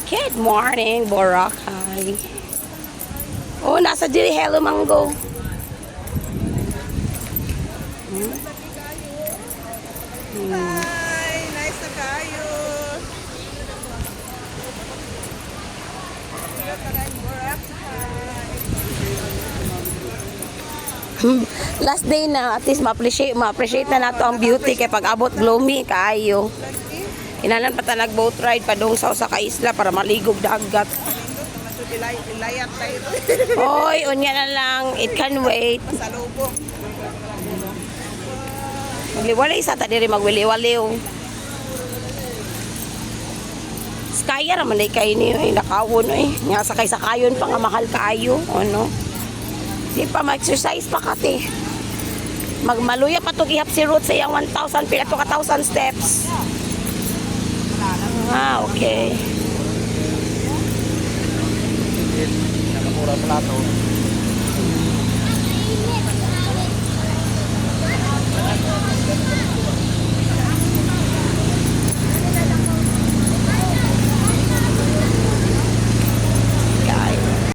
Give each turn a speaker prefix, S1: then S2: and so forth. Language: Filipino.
S1: Good morning, Boracay. Oh, nasa diri. Hello, Mango.
S2: Hi! Nice na kayo!
S1: Last day na, at least ma-appreciate na nato ang beauty kay pag abot gloomy kaayo. Inanan pa ta nag-boat ride pa dong sa usa ka isla para maligog dagat.
S2: Ilayat tayo ito.
S1: Oy, unya na lang. It can wait.
S2: Masalubong.
S1: Magliwalay sa ta diri magwili-waliw. Skya raman ay kay ni ay nakawon ay. Nga sakay sa kayon pa nga mahal kaayo, ano. Di pa ma-exercise pa kate. Magmaluya pa to gihap si Ruth sa iyang 1,000 pila to ka 1,000 steps. Ah, okay.
S2: Nakamura plato.